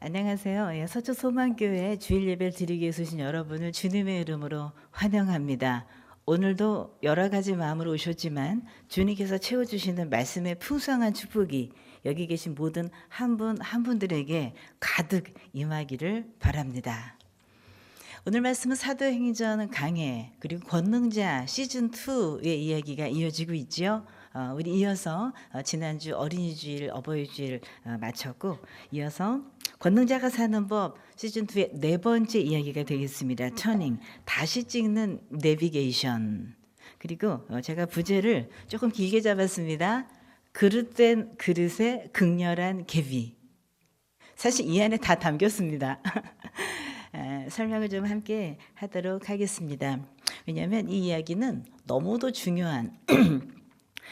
안녕하세요. 서초 소망교회 주일 예배를 드리기 위해 오신 여러분을 주님의 이름으로 환영합니다. 오늘도 여러 가지 마음으로 오셨지만 주님께서 채워주시는 말씀의 풍성한 축복이 여기 계신 모든 한 분 한 분들에게 가득 임하기를 바랍니다. 오늘 말씀은 사도행전 강해 그리고 권능자 시즌2의 이야기가 이어지고 있죠. 우리 이어서 지난주 어린이주일 어버이주일 마쳤고 이어서 권능자가 사는 법 시즌2의 네 번째 이야기가 되겠습니다. 터닝, 다시 찍는 내비게이션. 그리고 제가 부제를 조금 길게 잡았습니다. 그릇된 그릇에 극렬한 계비. 사실 이 안에 다 담겼습니다. 설명을 좀 함께 하도록 하겠습니다. 왜냐하면 이 이야기는 너무도 중요한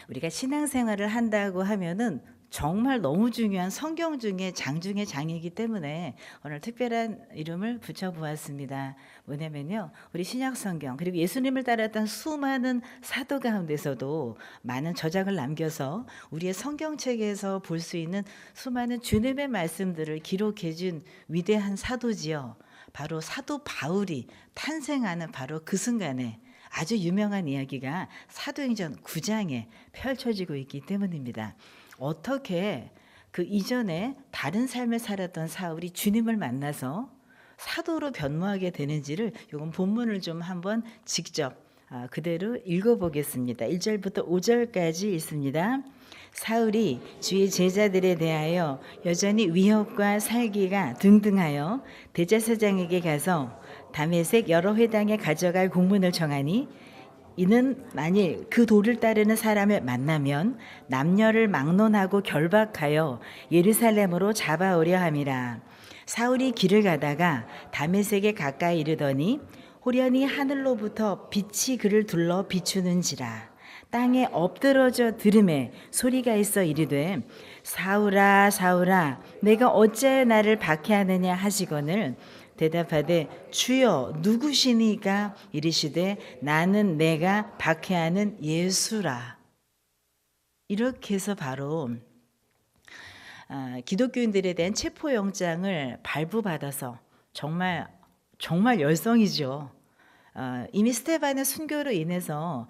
우리가 신앙생활을 한다고 하면은 정말 너무 중요한 성경 중에 장 중에 장이기 때문에 오늘 특별한 이름을 붙여보았습니다. 뭐냐면요, 우리 신약 성경 그리고 예수님을 따랐던 수많은 사도 가운데서도 많은 저작을 남겨서 우리의 성경책에서 볼 수 있는 수많은 주님의 말씀들을 기록해준 위대한 사도지요. 바로 사도 바울이 탄생하는 바로 그 순간에 아주 유명한 이야기가 사도행전 9장에 펼쳐지고 있기 때문입니다. 어떻게 그 이전에 다른 삶을 살았던 사울이 주님을 만나서 사도로 변모하게 되는지를 이건 본문을 좀 한번 직접 그대로 읽어보겠습니다. 1절부터 5절까지 있습니다. 사울이 주의 제자들에 대하여 여전히 위협과 살기가 등등하여 대제사장에게 가서 다메섹 여러 회당에 가져갈 공문을 청하니 이는 만일 그 도를 따르는 사람을 만나면 남녀를 막론하고 결박하여 예루살렘으로 잡아오려 함이라. 사울이 길을 가다가 다메섹에 가까이 이르더니 호련히 하늘로부터 빛이 그를 둘러 비추는지라. 땅에 엎드러져 들음에 소리가 있어 이르되 사울아 사울아 내가 어찌하여 나를 박해하느냐 하시거늘 대답하되 주여 누구시니까 이르시되 나는 내가 박해하는 예수라. 이렇게 해서 바로 기독교인들에 대한 체포영장을 발부받아서 정말 열성이죠. 이미 스테반의 순교로 인해서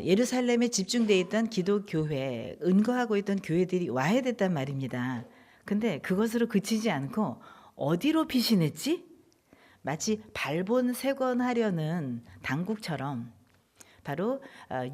예루살렘에 집중되어 있던 기독교회, 은거하고 있던 교회들이 와해됐단 말입니다. 근데 그것으로 그치지 않고 어디로 피신했지? 마치 발본색원하려는 당국처럼 바로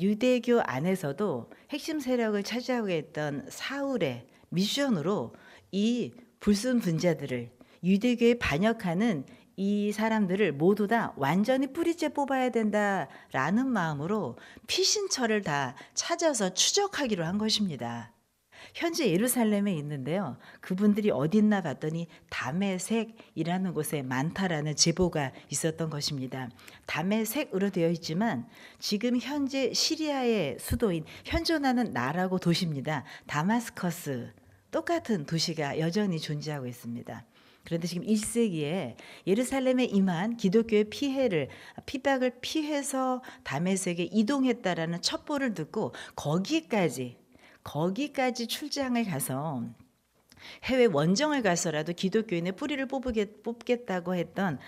유대교 안에서도 핵심 세력을 차지하고 있던 사울의 미션으로 이 불순분자들을 유대교에 반역하는 이 사람들을 모두 다 완전히 뿌리째 뽑아야 된다라는 마음으로 피신처를 다 찾아서 추적하기로 한 것입니다. 현재 예루살렘에 있는데요. 그분들이 어디 있나 봤더니 다메섹이라는 곳에 많다라는 제보가 있었던 것입니다. 다메섹으로 되어 있지만 지금 현재 시리아의 수도인 현존하는 나라고 도시입니다. 다마스커스 똑같은 도시가 여전히 존재하고 있습니다. 그런데 지금 1세기에 예루살렘에 임한 기독교의 핍박을 피해서 다메섹에 이동했다라는 첩보를 듣고 거기까지 출장을 가서 해외 원정을 가서라도 기독교인의 뿌리를 뽑겠다고 했던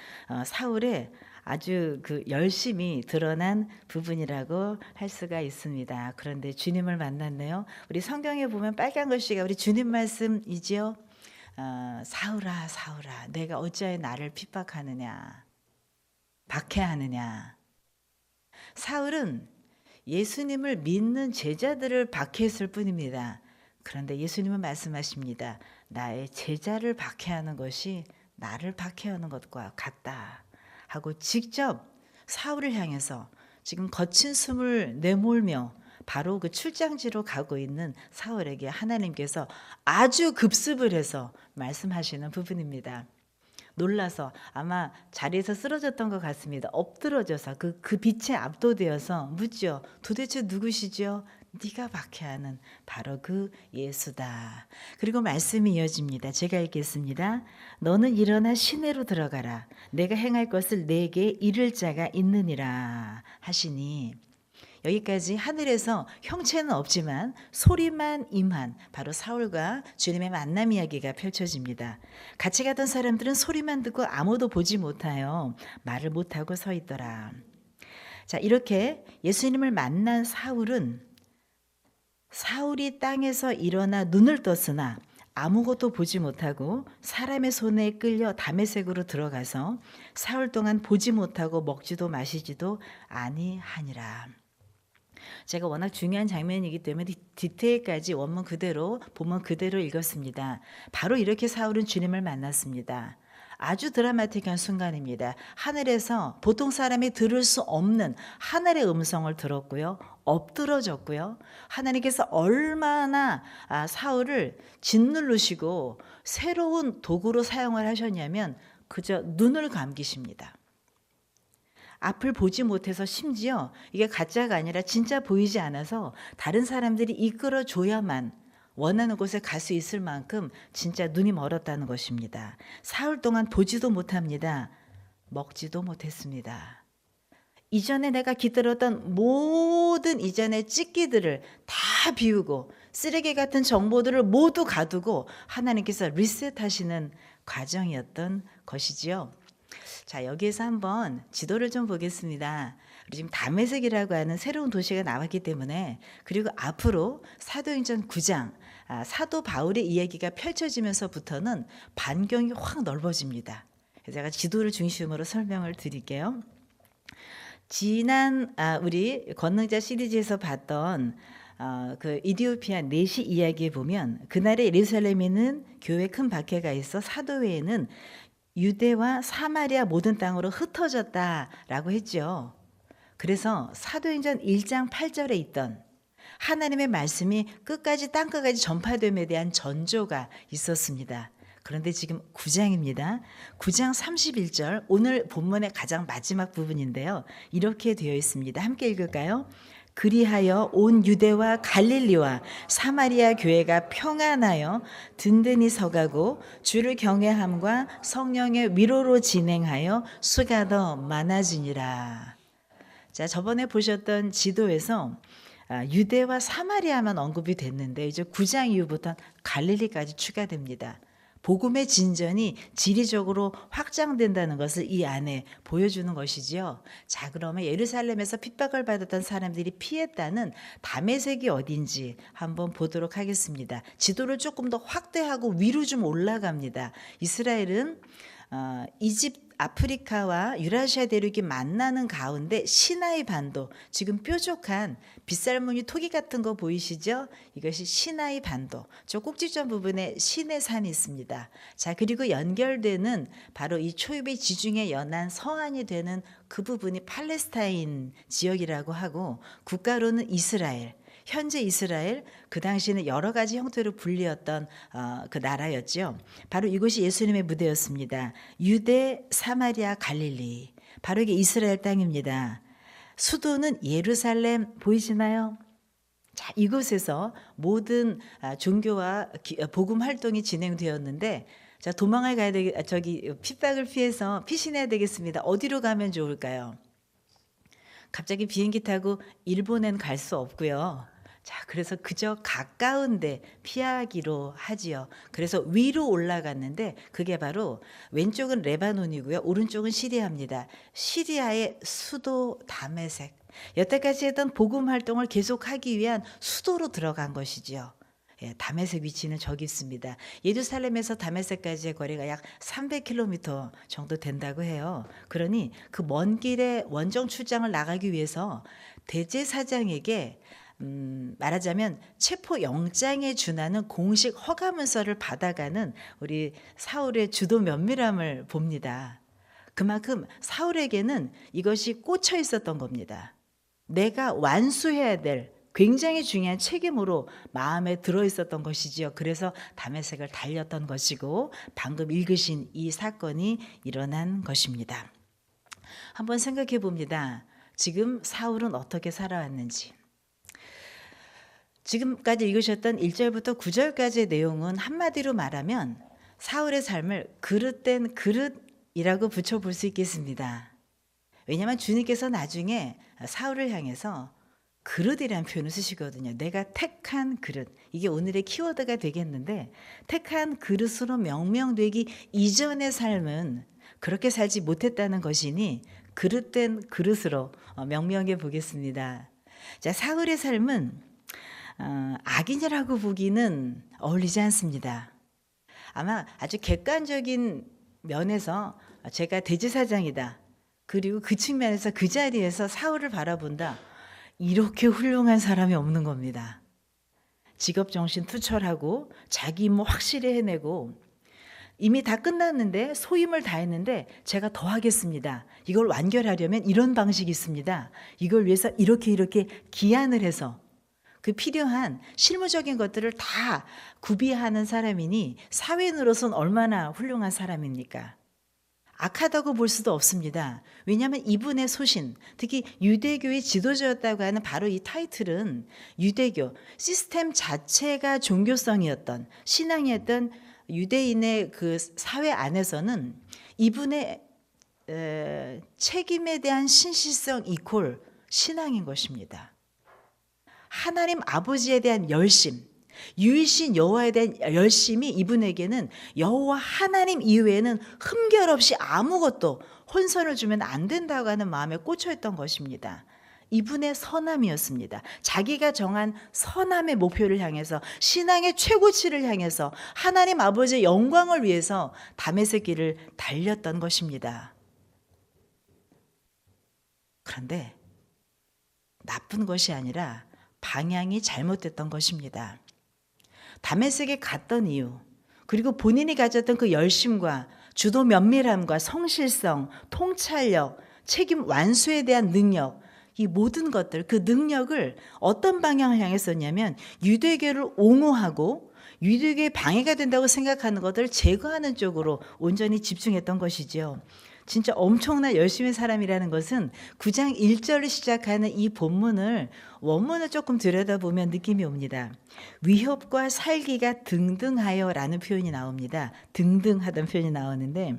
사울의 아주 그 열심이 드러난 부분이라고 할 수가 있습니다. 그런데 주님을 만났네요. 우리 성경에 보면 빨간 글씨가 우리 주님 말씀이지요. 사울아 사울아 내가 어찌하여 나를 핍박하느냐 박해하느냐. 사울은 예수님을 믿는 제자들을 박해했을 뿐입니다. 그런데 예수님은 말씀하십니다. 나의 제자를 박해하는 것이 나를 박해하는 것과 같다 하고 직접 사울을 향해서 지금 거친 숨을 내몰며 바로 그 출장지로 가고 있는 사울에게 하나님께서 아주 급습을 해서 말씀하시는 부분입니다. 놀라서 아마 자리에서 쓰러졌던 것 같습니다. 엎드러져서 그 빛에 압도되어서 묻죠. 도대체 누구시죠? 네가 박해하는 바로 그 예수다. 그리고 말씀이 이어집니다. 제가 읽겠습니다. 너는 일어나 시내로 들어가라. 내가 행할 것을 내게 이를 자가 있느니라 하시니 여기까지 하늘에서 형체는 없지만 소리만 임한 바로 사울과 주님의 만남 이야기가 펼쳐집니다. 같이 가던 사람들은 소리만 듣고 아무도 보지 못하여 말을 못하고 서 있더라. 자, 이렇게 예수님을 만난 사울이 땅에서 일어나 눈을 떴으나 아무것도 보지 못하고 사람의 손에 끌려 다메섹으로 들어가서 사흘 동안 보지 못하고 먹지도 마시지도 아니하니라. 제가 워낙 중요한 장면이기 때문에 디테일까지 원문 그대로 본문 그대로 읽었습니다. 바로 이렇게 사울은 주님을 만났습니다. 아주 드라마틱한 순간입니다. 하늘에서 보통 사람이 들을 수 없는 하늘의 음성을 들었고요. 엎드러졌고요. 하나님께서 얼마나 사울을 짓누르시고 새로운 도구로 사용을 하셨냐면 그저 눈을 감기십니다. 앞을 보지 못해서 심지어 이게 가짜가 아니라 진짜 보이지 않아서 다른 사람들이 이끌어줘야만 원하는 곳에 갈 수 있을 만큼 진짜 눈이 멀었다는 것입니다. 사흘 동안 보지도 못합니다. 먹지도 못했습니다. 이전에 내가 깃들었던 모든 이전의 찢기들을 다 비우고 쓰레기 같은 정보들을 모두 가두고 하나님께서 리셋하시는 과정이었던 것이지요. 자, 여기에서 한번 지도를 좀 보겠습니다. 지금 다메섹이라고 하는 새로운 도시가 나왔기 때문에 그리고 앞으로 사도행전 9장 사도 바울의 이야기가 펼쳐지면서부터는 반경이 확 넓어집니다. 제가 지도를 중심으로 설명을 드릴게요. 지난 우리 권능자 시리즈에서 봤던 그 이디오피아 내시 이야기에 보면 그날의 예루살렘에는 교회 큰 박해가 있어 사도회에는 유대와 사마리아 모든 땅으로 흩어졌다라고 했죠. 그래서 사도행전 1장 8절에 있던 하나님의 말씀이 끝까지 땅끝까지 전파됨에 대한 전조가 있었습니다. 그런데 지금 9장입니다. 9장 31절 오늘 본문의 가장 마지막 부분인데요. 이렇게 되어 있습니다. 함께 읽을까요? 그리하여 온 유대와 갈릴리와 사마리아 교회가 평안하여 든든히 서가고 주를 경외함과 성령의 위로로 진행하여 수가 더 많아지니라. 자, 저번에 보셨던 지도에서 유대와 사마리아만 언급이 됐는데 이제 9장 이후부터 갈릴리까지 추가됩니다. 복음의 진전이 지리적으로 확장된다는 것을 이 안에 보여주는 것이지요. 자, 그러면 예루살렘에서 핍박을 받았던 사람들이 피했다는 다메섹이 어딘지 한번 보도록 하겠습니다. 지도를 조금 더 확대하고 위로 좀 올라갑니다. 이스라엘은 이집 아프리카와 유라시아 대륙이 만나는 가운데 시나이 반도, 지금 뾰족한 빗살무늬 토기 같은 거 보이시죠? 이것이 시나이 반도. 저 꼭지점 부분에 시내산이 있습니다. 자, 그리고 연결되는 바로 이 초입의 지중해 연안 서안이 되는 그 부분이 팔레스타인 지역이라고 하고 국가로는 이스라엘. 현재 이스라엘, 그 당시에는 여러 가지 형태로 불리었던 그 나라였죠. 바로 이곳이 예수님의 무대였습니다. 유대, 사마리아, 갈릴리. 바로 이게 이스라엘 땅입니다. 수도는 예루살렘 보이시나요? 자, 이곳에서 모든 종교와 복음 활동이 진행되었는데 자, 도망을 가야 핍박을 피해서 피신해야 되겠습니다. 어디로 가면 좋을까요? 갑자기 비행기 타고 일본엔 갈 수 없고요. 자, 그래서 그저 가까운데 피하기로 하지요. 그래서 위로 올라갔는데 그게 바로 왼쪽은 레바논이고요. 오른쪽은 시리아입니다. 시리아의 수도 다메섹. 여태까지 했던 복음 활동을 계속하기 위한 수도로 들어간 것이지요. 예, 다메섹 위치는 저기 있습니다. 예루살렘에서 다메섹까지의 거리가 약 300km 정도 된다고 해요. 그러니 그 먼 길에 원정 출장을 나가기 위해서 대제사장에게 말하자면 체포 영장에 준하는 공식 허가 문서를 받아가는 우리 사울의 주도 면밀함을 봅니다. 그만큼 사울에게는 이것이 꽂혀 있었던 겁니다. 내가 완수해야 될 굉장히 중요한 책임으로 마음에 들어 있었던 것이지요. 그래서 다메섹을 달렸던 것이고 방금 읽으신 이 사건이 일어난 것입니다. 한번 생각해 봅니다. 지금 사울은 어떻게 살아왔는지. 지금까지 읽으셨던 1절부터 9절까지의 내용은 한마디로 말하면 사울의 삶을 그릇된 그릇이라고 붙여볼 수 있겠습니다. 왜냐하면 주님께서 나중에 사울을 향해서 그릇이라는 표현을 쓰시거든요. 내가 택한 그릇. 이게 오늘의 키워드가 되겠는데, 택한 그릇으로 명명되기 이전의 삶은 그렇게 살지 못했다는 것이니 그릇된 그릇으로 명명해 보겠습니다. 자, 사울의 삶은 악인이라고 보기는 어울리지 않습니다. 아마 아주 객관적인 면에서 제가 대제사장이다, 그리고 그 측면에서 그 자리에서 사울을 바라본다, 이렇게 훌륭한 사람이 없는 겁니다. 직업정신 투철하고 자기 임무 확실히 해내고, 이미 다 끝났는데 소임을 다 했는데 제가 더 하겠습니다. 이걸 완결하려면 이런 방식이 있습니다. 이걸 위해서 이렇게 기한을 해서 그 필요한 실무적인 것들을 다 구비하는 사람이니 사회인으로서는 얼마나 훌륭한 사람입니까? 악하다고 볼 수도 없습니다. 왜냐하면 이분의 소신, 특히 유대교의 지도자였다고 하는 바로 이 타이틀은 유대교 시스템 자체가 종교성이었던, 신앙이었던 유대인의 그 사회 안에서는 이분의 책임에 대한 신실성 이퀄 신앙인 것입니다. 하나님 아버지에 대한 열심, 유일신 여호와에 대한 열심이 이분에게는 여호와 하나님 이외에는 흠결 없이 아무것도 혼선을 주면 안 된다고 하는 마음에 꽂혀 있던 것입니다. 이분의 선함이었습니다. 자기가 정한 선함의 목표를 향해서, 신앙의 최고치를 향해서, 하나님 아버지의 영광을 위해서 다메섹 길을 달렸던 것입니다. 그런데 나쁜 것이 아니라 방향이 잘못됐던 것입니다. 다메섹에 갔던 이유, 그리고 본인이 가졌던 그 열심과 주도 면밀함과 성실성, 통찰력, 책임 완수에 대한 능력, 이 모든 것들, 그 능력을 어떤 방향을 향해 썼냐면 유대교를 옹호하고 유대교에 방해가 된다고 생각하는 것들을 제거하는 쪽으로 온전히 집중했던 것이죠. 진짜 엄청난 열심히 사람이라는 것은 9장 1절을 시작하는 이 본문을 원문을 조금 들여다보면 느낌이 옵니다. 위협과 살기가 등등하여 라는 표현이 나옵니다. 등등하다는 표현이 나오는데,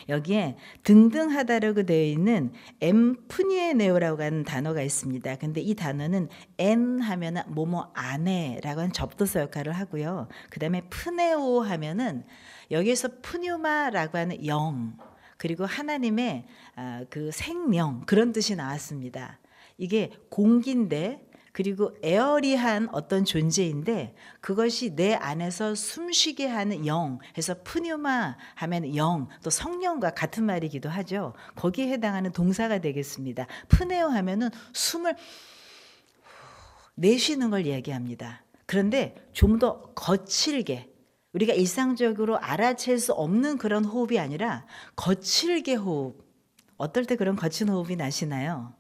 여기에 등등하다라고 되어 있는 엠푸니에네오라고 하는 단어가 있습니다. 근데 이 단어는 엔 하면은 뭐뭐 안에라고 하는 접두사 역할을 하고요. 그 다음에 푸네오 하면은 여기에서 푸뉴마라고 하는 영, 그리고 하나님의 그 생명, 그런 뜻이 나왔습니다. 이게 공기인데, 그리고 에어리한 어떤 존재인데 그것이 내 안에서 숨쉬게 하는 영 해서 푸뉴마 하면 영, 또 성령과 같은 말이기도 하죠. 거기에 해당하는 동사가 되겠습니다. 푸네오 하면은 숨을 내쉬는 걸 이야기합니다. 그런데 좀 더 거칠게, 우리가 일상적으로 알아챌 수 없는 그런 호흡이 아니라 거칠게 호흡. 어떨 때 그런 거친 호흡이 나시나요?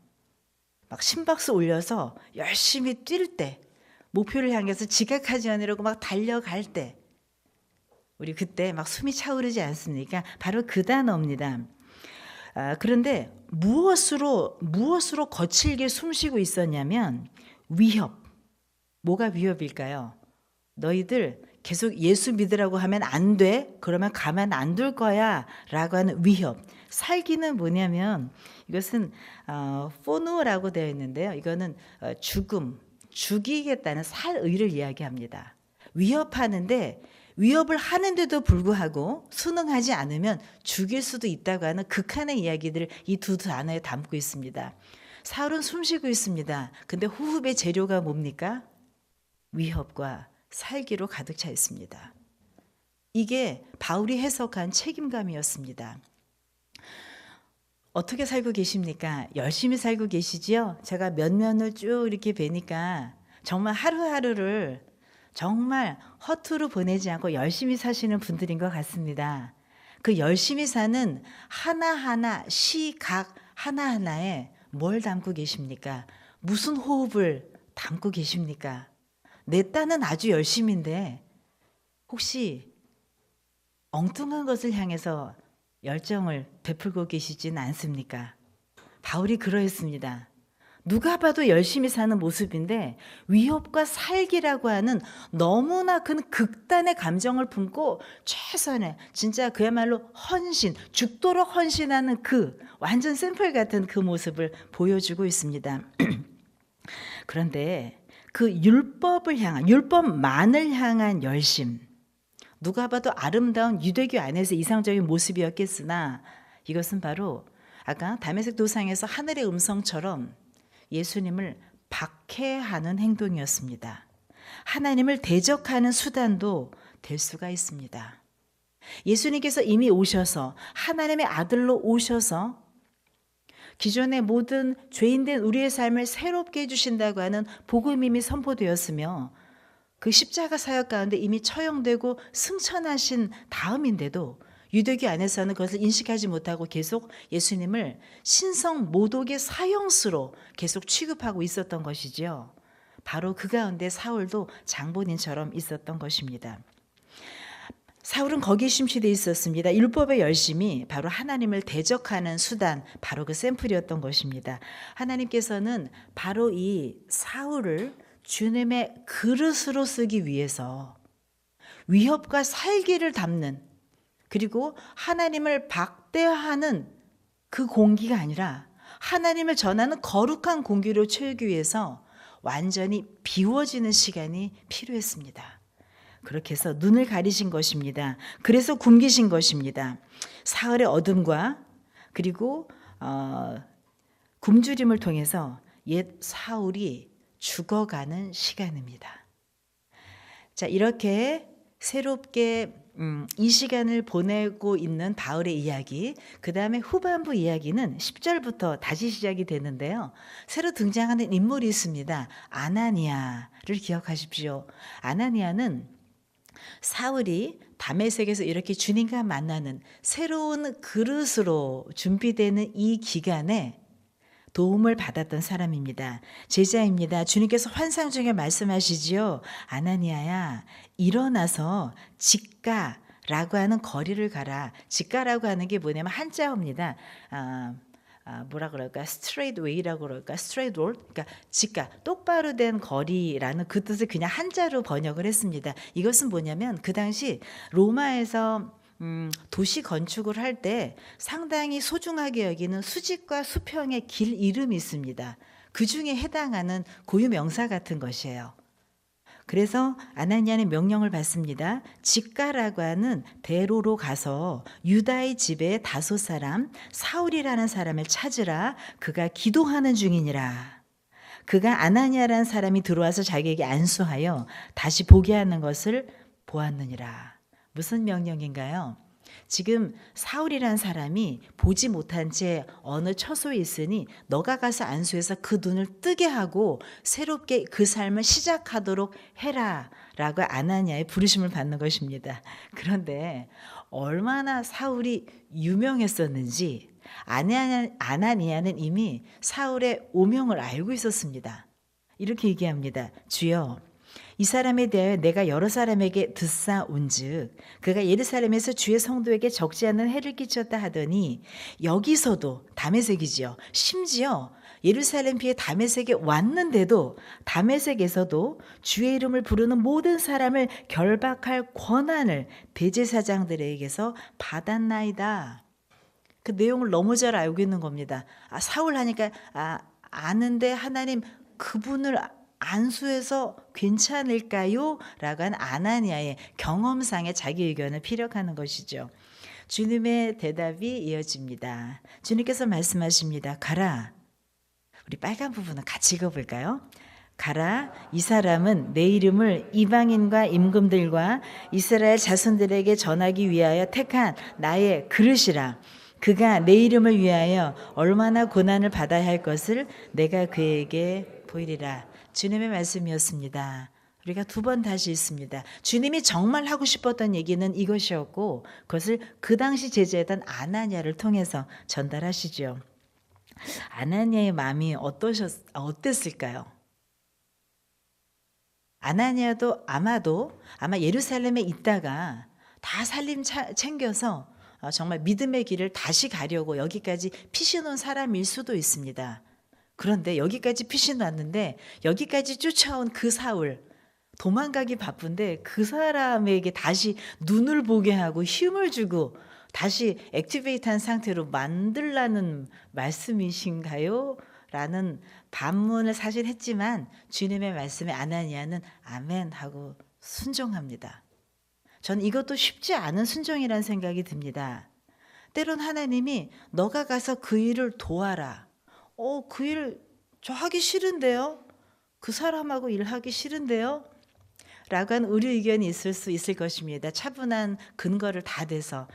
막 심박수 올려서 열심히 뛸 때, 목표를 향해서 지각하지 않으려고 막 달려갈 때, 우리 그때 막 숨이 차오르지 않습니까? 바로 그 단어입니다. 그런데 무엇으로 거칠게 숨쉬고 있었냐면 위협. 뭐가 위협일까요? 너희들 계속 예수 믿으라고 하면 안 돼. 그러면 가만 안 둘 거야. 라고 하는 위협. 살기는 뭐냐면 이것은 포노라고 되어 있는데요. 이거는 죽음, 죽이겠다는 살의를 이야기합니다. 위협하는데, 위협을 하는데도 불구하고 순응하지 않으면 죽일 수도 있다고 하는 극한의 이야기들을 이 두 단어에 담고 있습니다. 사울은 숨쉬고 있습니다. 근데 호흡의 재료가 뭡니까? 위협과 살기로 가득 차 있습니다. 이게 바울이 해석한 책임감이었습니다. 어떻게 살고 계십니까? 열심히 살고 계시지요? 제가 몇 면을 쭉 이렇게 뵈니까 정말 하루하루를 정말 허투루 보내지 않고 열심히 사시는 분들인 것 같습니다. 그 열심히 사는 하나하나, 시각 하나하나에 뭘 담고 계십니까? 무슨 호흡을 담고 계십니까? 내 딴은 아주 열심인데 혹시 엉뚱한 것을 향해서 열정을 베풀고 계시진 않습니까? 바울이 그러했습니다. 누가 봐도 열심히 사는 모습인데 위협과 살기라고 하는 너무나 큰 극단의 감정을 품고 최선의, 진짜 그야말로 헌신, 죽도록 헌신하는 그 완전 샘플 같은 그 모습을 보여주고 있습니다. 그런데 그 율법만을 향한 열심, 누가 봐도 아름다운 유대교 안에서 이상적인 모습이었겠으나 이것은 바로 아까 다메섹 도상에서 하늘의 음성처럼 예수님을 박해하는 행동이었습니다. 하나님을 대적하는 수단도 될 수가 있습니다. 예수님께서 이미 오셔서 하나님의 아들로 오셔서 기존의 모든 죄인된 우리의 삶을 새롭게 해주신다고 하는 복음이 이미 선포되었으며 그 십자가 사역 가운데 이미 처형되고 승천하신 다음인데도 유대교 안에서는 그것을 인식하지 못하고 계속 예수님을 신성 모독의 사형수로 계속 취급하고 있었던 것이지요. 바로 그 가운데 사울도 장본인처럼 있었던 것입니다. 사울은 거기에 심취되어 있었습니다. 율법의 열심이 바로 하나님을 대적하는 수단, 바로 그 샘플이었던 것입니다. 하나님께서는 바로 이 사울을 주님의 그릇으로 쓰기 위해서 위협과 살기를 담는, 그리고 하나님을 박대하는 그 공기가 아니라 하나님을 전하는 거룩한 공기로 채우기 위해서 완전히 비워지는 시간이 필요했습니다. 그렇게 해서 눈을 가리신 것입니다. 그래서 굶기신 것입니다. 사흘의 어둠과 그리고 굶주림을 통해서 옛 사울이 죽어가는 시간입니다. 자, 이렇게 새롭게 이 시간을 보내고 있는 바울의 이야기, 그 다음에 후반부 이야기는 10절부터 다시 시작이 되는데요. 새로 등장하는 인물이 있습니다. 아나니아를 기억하십시오. 아나니아는 사울이 다메섹에서 이렇게 주님과 만나는 새로운 그릇으로 준비되는 이 기간에 도움을 받았던 사람입니다. 제자입니다. 주님께서 환상 중에 말씀하시지요. 아나니아야, 일어나서 직가라고 하는 거리를 가라. 직가라고 하는 게 뭐냐면 한자어입니다. 뭐라 그럴까? straight way라고 그럴까? straight road? 그러니까 직가, 똑바로 된 거리라는 그 뜻을 그냥 한자로 번역을 했습니다. 이것은 뭐냐면 그 당시 로마에서 도시 건축을 할 때 상당히 소중하게 여기는 수직과 수평의 길 이름이 있습니다. 그 중에 해당하는 고유 명사 같은 것이에요. 그래서 아나니아는 명령을 받습니다. 직가라고 하는 대로로 가서 유다의 집에 다섯 사람, 사울이라는 사람을 찾으라. 그가 기도하는 중이니라. 그가 아나니아라는 사람이 들어와서 자기에게 안수하여 다시 보게 하는 것을 보았느니라. 무슨 명령인가요? 지금 사울이라는 사람이 보지 못한 채 어느 처소에 있으니 너가 가서 안수해서 그 눈을 뜨게 하고 새롭게 그 삶을 시작하도록 해라 라고 아나니아의 부르심을 받는 것입니다. 그런데 얼마나 사울이 유명했었는지 아나니아는 이미 사울의 오명을 알고 있었습니다. 이렇게 얘기합니다. 주여, 이 사람에 대하여 내가 여러 사람에게 듣사온즉 그가 예루살렘에서 주의 성도에게 적지 않은 해를 끼쳤다 하더니 여기서도 다메섹이지요. 심지어 예루살렘 피해 다메섹에 왔는데도 다메섹에서도 주의 이름을 부르는 모든 사람을 결박할 권한을 대제사장들에게서 받았나이다. 그 내용을 너무 잘 알고 있는 겁니다. 사울 하니까 아는데 하나님 그분을 안수해서 괜찮을까요? 라고 한 아나니아의 경험상의 자기 의견을 피력하는 것이죠. 주님의 대답이 이어집니다. 주님께서 말씀하십니다. 가라. 우리 빨간 부분은 같이 읽어볼까요? 가라. 이 사람은 내 이름을 이방인과 임금들과 이스라엘 자손들에게 전하기 위하여 택한 나의 그릇이라. 그가 내 이름을 위하여 얼마나 고난을 받아야 할 것을 내가 그에게 보이리라. 주님의 말씀이었습니다. 우리가 두 번 다시 읽습니다. 주님이 정말 하고 싶었던 얘기는 이것이었고 그것을 그 당시 제자였던 아나니아를 통해서 전달하시죠. 아나니아의 마음이 어땠을까요? 아나니아도 아마 예루살렘에 있다가 다 살림 챙겨서 정말 믿음의 길을 다시 가려고 여기까지 피신온 사람일 수도 있습니다. 그런데 여기까지 피신 왔는데 여기까지 쫓아온 그 사울, 도망가기 바쁜데 그 사람에게 다시 눈을 보게 하고 힘을 주고 다시 액티베이트한 상태로 만들라는 말씀이신가요? 라는 반문을 사실 했지만 주님의 말씀에 아나니아는 아멘 하고 순종합니다. 전 이것도 쉽지 않은 순종이라는 생각이 듭니다. 때론 하나님이 너가 가서 그 일을 도와라. 그 일 저 하기 싫은데요. 그 사람하고 일하기 싫은데요. 라고 한 의료 의견이 있을 수 있을 것입니다. 차분한 근거를 다 대서.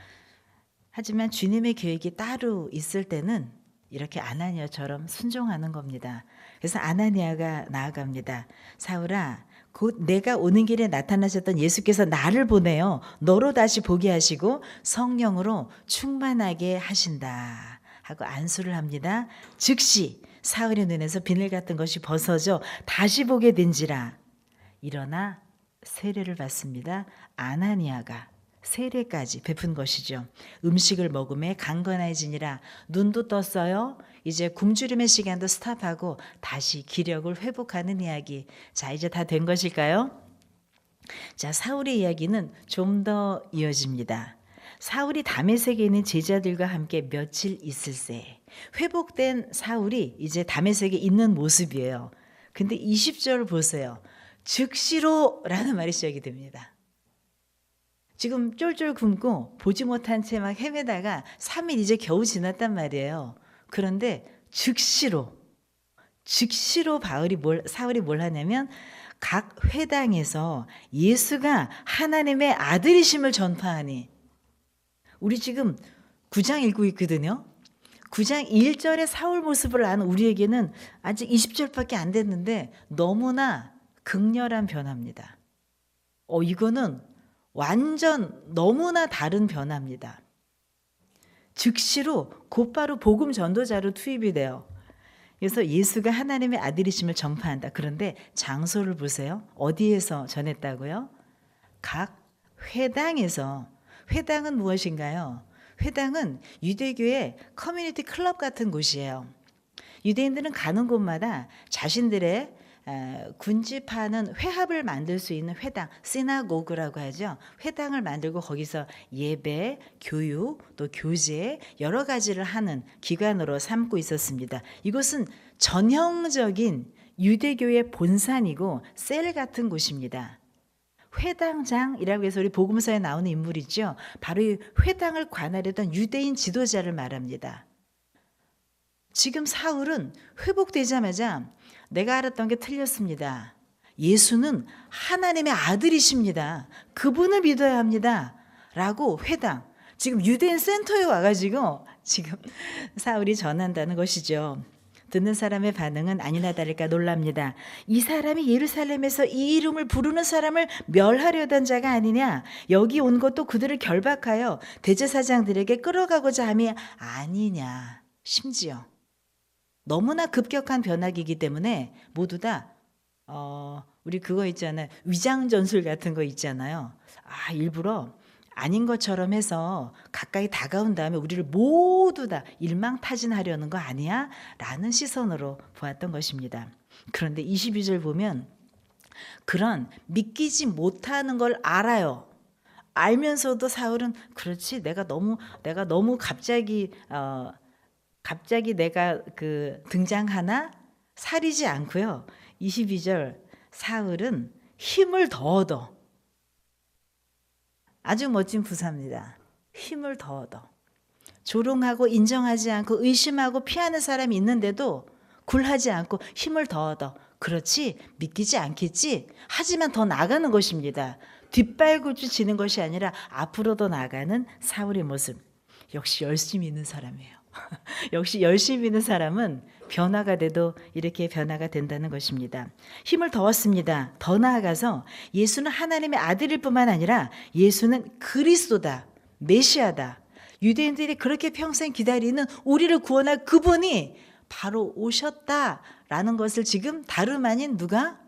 하지만 주님의 계획이 따로 있을 때는 이렇게 아나니아처럼 순종하는 겁니다. 그래서 아나니아가 나아갑니다. 사울아, 곧 내가 오는 길에 나타나셨던 예수께서 나를 보내어 너로 다시 보게 하시고 성령으로 충만하게 하신다 하고 안수를 합니다. 즉시 사울의 눈에서 비늘 같은 것이 벗어져 다시 보게 된지라. 일어나 세례를 받습니다. 아나니아가 세례까지 베푼 것이죠. 음식을 먹음에 강건해지니라. 눈도 떴어요. 이제 굶주림의 시간도 스탑하고 다시 기력을 회복하는 이야기. 자, 이제 다 된 것일까요? 자, 사울의 이야기는 좀 더 이어집니다. 사울이 다메섹에 있는 제자들과 함께 며칠 있을새 회복된 사울이 이제 다메섹에 있는 모습이에요. 근데 20절 보세요. 즉시로 라는 말이 시작이 됩니다. 지금 쫄쫄 굶고 보지 못한 채 막 헤매다가 3일 이제 겨우 지났단 말이에요. 그런데 즉시로 사울이 뭘 하냐면 각 회당에서 예수가 하나님의 아들이심을 전파하니. 우리 지금 9장 읽고 있거든요. 9장 1절의 사울 모습을 아는 우리에게는 아직 20절밖에 안 됐는데 너무나 극렬한 변화입니다. 이거는 완전 너무나 다른 변화입니다. 즉시로 곧바로 복음 전도자로 투입이 돼요. 그래서 예수가 하나님의 아들이심을 전파한다. 그런데 장소를 보세요. 어디에서 전했다고요? 각 회당에서. 회당은 무엇인가요? 회당은 유대교의 커뮤니티 클럽 같은 곳이에요. 유대인들은 가는 곳마다 자신들의 군집하는 회합을 만들 수 있는 회당, 시나고그라고 하죠. 회당을 만들고 거기서 예배, 교육, 또 교제 여러 가지를 하는 기관으로 삼고 있었습니다. 이곳은 전형적인 유대교의 본산이고 셀 같은 곳입니다. 회당장이라고 해서 우리 복음서에 나오는 인물이죠. 바로 이 회당을 관할했던 유대인 지도자를 말합니다. 지금 사울은 회복되자마자 내가 알았던 게 틀렸습니다. 예수는 하나님의 아들이십니다. 그분을 믿어야 합니다. 라고 회당, 지금 유대인 센터에 와가지고 지금 사울이 전한다는 것이죠. 듣는 사람의 반응은 아니나 다를까 놀랍니다. 이 사람이 예루살렘에서 이 이름을 부르는 사람을 멸하려던 자가 아니냐. 여기 온 것도 그들을 결박하여 대제사장들에게 끌어가고자 함이 아니냐. 심지어 너무나 급격한 변화이기 때문에 모두 다 우리 그거 있잖아요. 위장 전술 같은 거 있잖아요. 일부러 아닌 것처럼 해서 가까이 다가온 다음에 우리를 모두 다 일망타진하려는 거 아니야? 라는 시선으로 보았던 것입니다. 그런데 22절 보면 그런 믿기지 못하는 걸 알아요. 알면서도 사울은 그렇지 내가 너무 갑자기 내가 등장하나 사리지 않고요. 22절 사울은 힘을 더 얻어. 아주 멋진 부사입니다. 힘을 더 얻어. 조롱하고 인정하지 않고 의심하고 피하는 사람이 있는데도 굴하지 않고 힘을 더 얻어. 그렇지 믿기지 않겠지. 하지만 더 나가는 것입니다. 뒷발굴주 지는 것이 아니라 앞으로 더 나가는 사울의 모습. 역시 열심히 있는 사람이에요. 역시 열심히 있는 사람은 변화가 돼도 이렇게 변화가 된다는 것입니다. 힘을 더 얻습니다. 더 나아가서 예수는 하나님의 아들일 뿐만 아니라 예수는 그리스도다. 메시아다. 유대인들이 그렇게 평생 기다리는 우리를 구원할 그분이 바로 오셨다라는 것을 지금 다름 아닌 누가?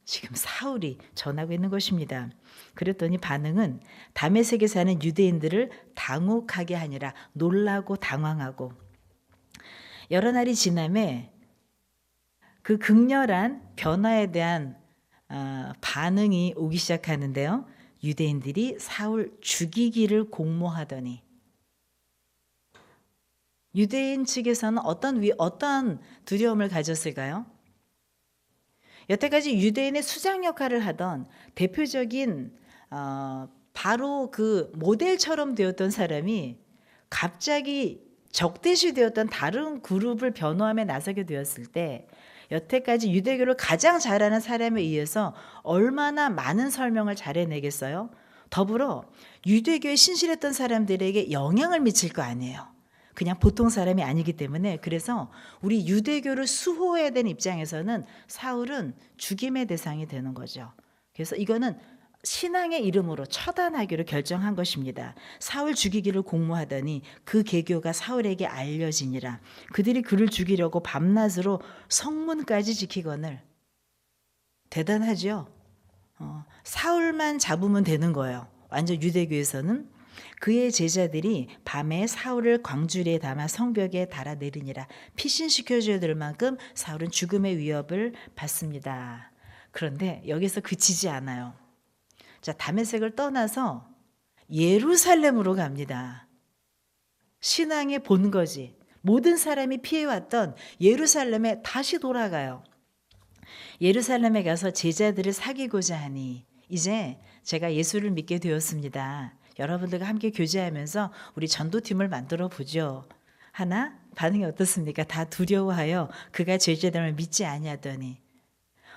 지금 사울이 전하고 있는 것입니다. 그랬더니 반응은 다메섹에 사는 유대인들을 당혹하게 하니라. 놀라고 당황하고 여러 날이 지남에 그 극렬한 변화에 대한 반응이 오기 시작하는데요. 유대인들이 사울 죽이기를 공모하더니 유대인 측에서는 어떤 두려움을 가졌을까요? 여태까지 유대인의 수장 역할을 하던 대표적인 바로 그 모델처럼 되었던 사람이 갑자기 적대시되었던 다른 그룹을 변호함에 나서게 되었을 때 여태까지 유대교를 가장 잘 아는 사람에 의해서 얼마나 많은 설명을 잘 해내겠어요? 더불어 유대교에 신실했던 사람들에게 영향을 미칠 거 아니에요. 그냥 보통 사람이 아니기 때문에. 그래서 우리 유대교를 수호해야 되는 입장에서는 사울은 죽임의 대상이 되는 거죠. 그래서 이거는 신앙의 이름으로 처단하기로 결정한 것입니다. 사울 죽이기를 공모하더니 그 계교가 사울에게 알려지니라. 그들이 그를 죽이려고 밤낮으로 성문까지 지키거늘. 대단하죠. 사울만 잡으면 되는 거예요. 완전 유대교에서는. 그의 제자들이 밤에 사울을 광주리에 담아 성벽에 달아내리니라. 피신시켜줘야 될 만큼 사울은 죽음의 위협을 받습니다. 그런데 여기서 그치지 않아요. 자, 다메섹을 떠나서 예루살렘으로 갑니다. 신앙의 본거지. 모든 사람이 피해왔던 예루살렘에 다시 돌아가요. 예루살렘에 가서 제자들을 사귀고자 하니 이제 제가 예수를 믿게 되었습니다. 여러분들과 함께 교제하면서 우리 전도팀을 만들어 보죠. 하나 반응이 어떻습니까? 다 두려워하여 그가 제자됨을 믿지 아니하더니.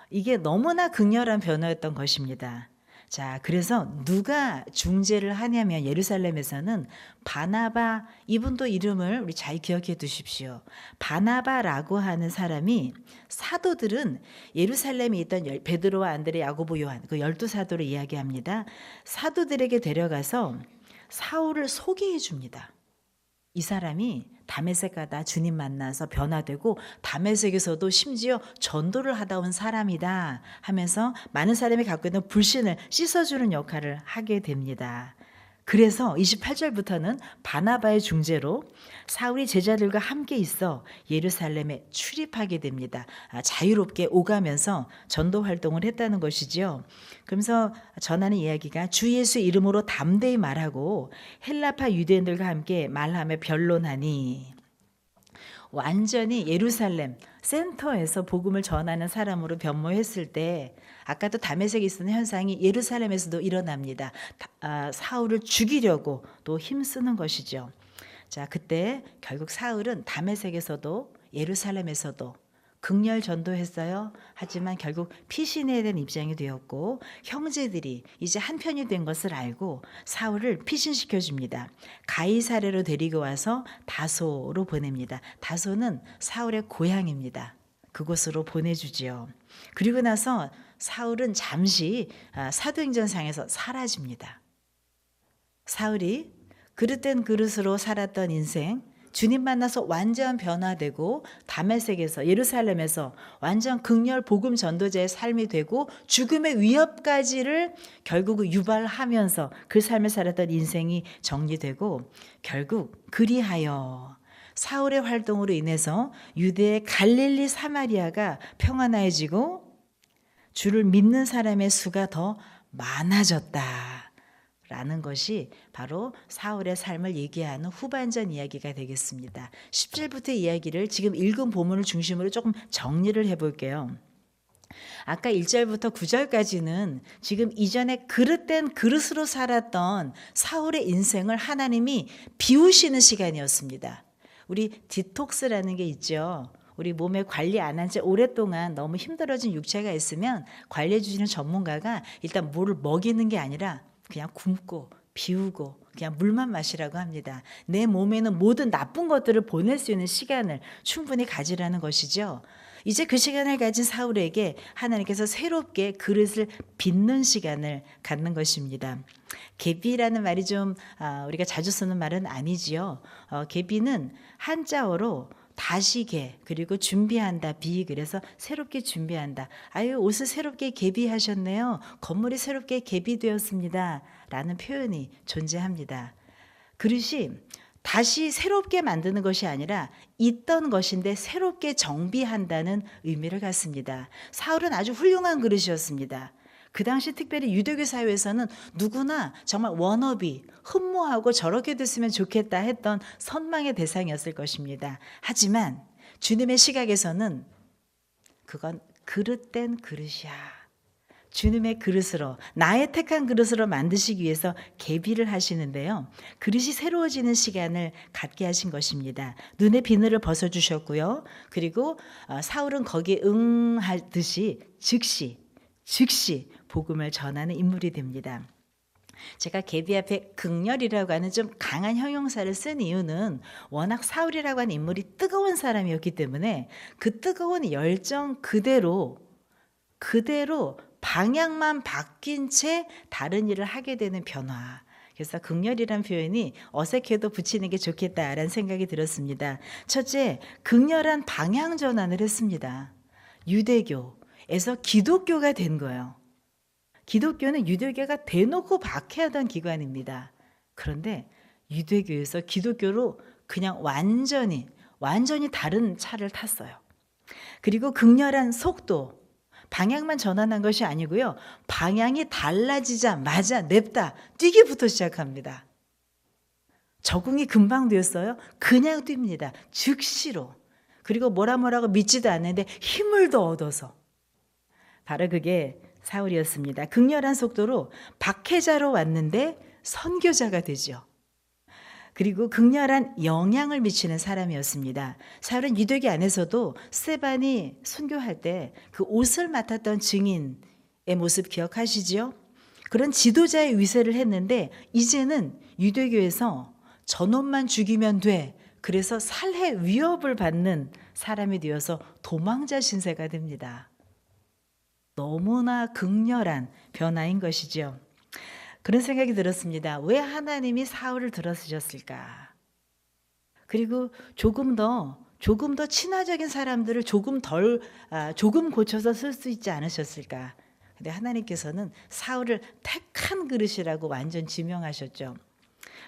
이게 너무나 극렬한 변화였던 것입니다. 자, 그래서 누가 중재를 하냐면 예루살렘에서는 바나바, 이분도 이름을 우리 잘 기억해 두십시오. 바나바라고 하는 사람이, 사도들은 예루살렘에 있던 베드로와 안드레, 야고보, 요한 그 12사도를 이야기합니다. 사도들에게 데려가서 사울을 소개해 줍니다. 이 사람이 다메섹 가다 주님 만나서 변화되고 다메섹에서도 심지어 전도를 하다 온 사람이다 하면서 많은 사람이 갖고 있는 불신을 씻어주는 역할을 하게 됩니다. 그래서 28절부터는 바나바의 중재로 사울이 제자들과 함께 있어 예루살렘에 출입하게 됩니다. 자유롭게 오가면서 전도 활동을 했다는 것이지요. 그러면서 전하는 이야기가 주 예수의 이름으로 담대히 말하고 헬라파 유대인들과 함께 말하며 변론하니, 완전히 예루살렘 센터에서 복음을 전하는 사람으로 변모했을 때 아까도 다메섹에 있었던 현상이 예루살렘에서도 일어납니다. 사울을 죽이려고 또 힘쓰는 것이죠. 자, 그때 결국 사울은 다메섹에서도 예루살렘에서도 극렬 전도했어요. 하지만 결국 피신해야 되는 입장이 되었고 형제들이 이제 한편이 된 것을 알고 사울을 피신시켜 줍니다. 가이사랴로 데리고 와서 다소로 보냅니다. 다소는 사울의 고향입니다. 그곳으로 보내주지요. 그리고 나서 사울은 잠시 사도행전상에서 사라집니다. 사울이 그릇된 그릇으로 살았던 인생, 주님 만나서 완전 변화되고 다메섹에서, 예루살렘에서 완전 극렬 복음 전도자의 삶이 되고 죽음의 위협까지를 결국 유발하면서 그 삶을 살았던 인생이 정리되고, 결국 그리하여 사울의 활동으로 인해서 유대의 갈릴리 사마리아가 평안해지고 주를 믿는 사람의 수가 더 많아졌다 라는 것이 바로 사울의 삶을 얘기하는 후반전 이야기가 되겠습니다. 10절부터 이야기를 지금 읽은 본문을 중심으로 조금 정리를 해볼게요. 아까 1절부터 9절까지는 지금 이전에 그릇된 그릇으로 살았던 사울의 인생을 하나님이 비우시는 시간이었습니다. 우리 디톡스라는 게 있죠. 우리 몸에 관리 안 한 지 오랫동안 너무 힘들어진 육체가 있으면 관리해 주시는 전문가가 일단 물을 먹이는 게 아니라 그냥 굶고 비우고 그냥 물만 마시라고 합니다. 내 몸에는 모든 나쁜 것들을 보낼 수 있는 시간을 충분히 가지라는 것이죠. 이제 그 시간을 가진 사울에게 하나님께서 새롭게 그릇을 빚는 시간을 갖는 것입니다. 계비라는 말이 좀 우리가 자주 쓰는 말은 아니지요. 계비는 한자어로 다시게, 그리고 준비한다, 비, 그래서 새롭게 준비한다. 아유, 옷을 새롭게 개비하셨네요. 건물이 새롭게 개비되었습니다 라는 표현이 존재합니다. 그릇이 다시 새롭게 만드는 것이 아니라 있던 것인데 새롭게 정비한다는 의미를 갖습니다. 사울은 아주 훌륭한 그릇이었습니다. 그 당시 특별히 유대교 사회에서는 누구나 정말 워너비, 흠모하고 저렇게 됐으면 좋겠다 했던 선망의 대상이었을 것입니다. 하지만 주님의 시각에서는 그건 그릇된 그릇이야. 주님의 그릇으로, 나의 택한 그릇으로 만드시기 위해서 계비를 하시는데요. 그릇이 새로워지는 시간을 갖게 하신 것입니다. 눈의 비늘을 벗어주셨고요. 그리고 사울은 거기에 응하듯이 즉시 복음을 전하는 인물이 됩니다. 제가 계비 앞에 극렬이라고 하는 좀 강한 형용사를 쓴 이유는 워낙 사울이라고 하는 인물이 뜨거운 사람이었기 때문에 그 뜨거운 열정 그대로 방향만 바뀐 채 다른 일을 하게 되는 변화. 그래서 극렬이란 표현이 어색해도 붙이는 게 좋겠다라는 생각이 들었습니다. 첫째, 극렬한 방향 전환을 했습니다. 유대교에서 기독교가 된 거예요. 기독교는 유대교가 대놓고 박해하던 기관입니다. 그런데 유대교에서 기독교로 그냥 완전히 다른 차를 탔어요. 그리고 극렬한 속도, 방향만 전환한 것이 아니고요. 방향이 달라지자마자 냅다 뛰기부터 시작합니다. 적응이 금방 되었어요. 그냥 뜁니다. 즉시로. 그리고 뭐라고 믿지도 않는데 힘을 더 얻어서. 바로 그게 사울이었습니다. 극렬한 속도로 박해자로 왔는데 선교자가 되죠. 그리고 극렬한 영향을 미치는 사람이었습니다. 사울은 유대교 안에서도 스데반이 순교할 때 그 옷을 맡았던 증인의 모습 기억하시지요? 그런 지도자의 위세를 했는데 이제는 유대교에서 저놈만 죽이면 돼. 그래서 살해 위협을 받는 사람이 되어서 도망자 신세가 됩니다. 너무나 극렬한 변화인 것이죠. 그런 생각이 들었습니다. 왜 하나님이 사울을 들어쓰셨을까? 그리고 조금 더 친화적인 사람들을 조금 고쳐서 쓸 수 있지 않으셨을까? 근데 하나님께서는 사울을 택한 그릇이라고 완전 지명하셨죠.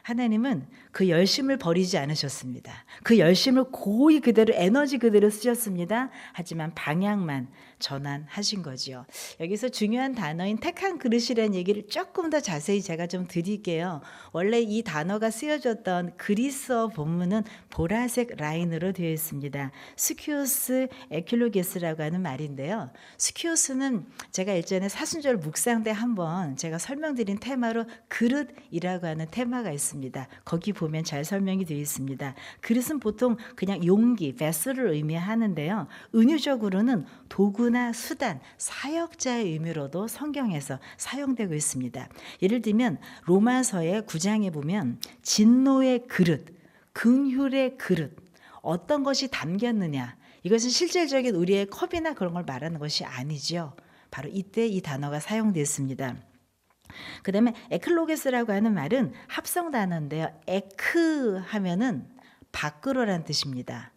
하나님은 그 열심을 버리지 않으셨습니다. 그 열심을 고이 그대로 에너지 그대로 쓰셨습니다. 하지만 방향만 전환하신 거지요. 여기서 중요한 단어인 택한 그릇이라는 얘기를 조금 더 자세히 제가 좀 드릴게요. 원래 이 단어가 쓰여졌던 그리스어 본문은 보라색 라인으로 되어 있습니다. 스키오스 에킬로게스라고 하는 말인데요. 스키오스는 제가 예전에 사순절 묵상 때 한번 제가 설명드린 테마로 그릇이라고 하는 테마가 있습니다. 거기 보면 잘 설명이 되어 있습니다. 그릇은 보통 그냥 용기, 베슬을 의미하는데요. 은유적으로는 도구나 수단, 사역자의 의미로도 성경에서 사용되고 있습니다. 예를 들면 로마서의 9장에 보면 진노의 그릇, 긍휼의 그릇, 어떤 것이 담겼느냐, 이것은 실질적인 우리의 컵이나 그런 걸 말하는 것이 아니죠. 바로 이때 이 단어가 사용됐습니다. 그 다음에 에클로게스라고 하는 말은 합성 단어인데요. 에크 하면은 밖으로라는 뜻입니다.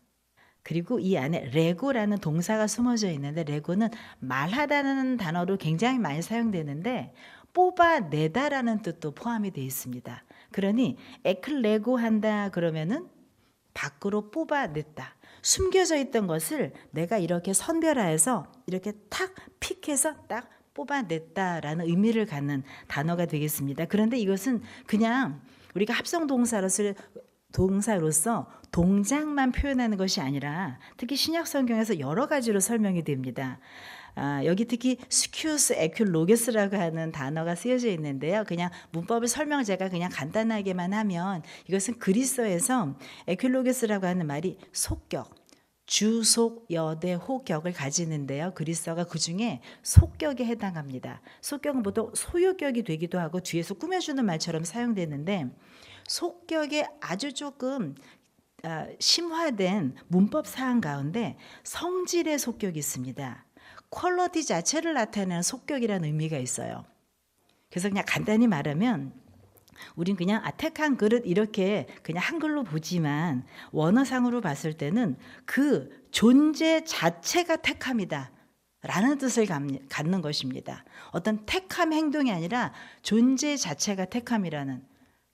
그리고 이 안에 레고라는 동사가 숨어져 있는데 레고는 말하다는 단어로 굉장히 많이 사용되는데 뽑아내다라는 뜻도 포함이 되어 있습니다. 그러니 에클레고 한다 그러면은 밖으로 뽑아냈다. 숨겨져 있던 것을 내가 이렇게 선별하여서 이렇게 탁 픽해서 딱 뽑아냈다라는 의미를 갖는 단어가 되겠습니다. 그런데 이것은 그냥 우리가 합성 동사로서 동작만 표현하는 것이 아니라 특히 신약 성경에서 여러 가지로 설명이 됩니다. 여기 특히 스큐스 에큘로게스라고 하는 단어가 쓰여져 있는데요. 그냥 문법을 설명 제가 그냥 간단하게만 하면 이것은 그리스어에서 에큘로게스라고 하는 말이 속격, 주속 여대 호격을 가지는데요. 그리스어가 그중에 속격에 해당합니다. 속격은 보통 소유격이 되기도 하고 뒤에서 꾸며주는 말처럼 사용되는데 속격에 아주 조금 심화된 문법 사항 가운데 성질의 속격이 있습니다. 퀄리티 자체를 나타내는 속격이라는 의미가 있어요. 그래서 그냥 간단히 말하면 우린 그냥 택한 그릇 이렇게 그냥 한글로 보지만 원어상으로 봤을 때는 그 존재 자체가 택함이다 라는 뜻을 갖는 것입니다. 어떤 택함 행동이 아니라 존재 자체가 택함이라는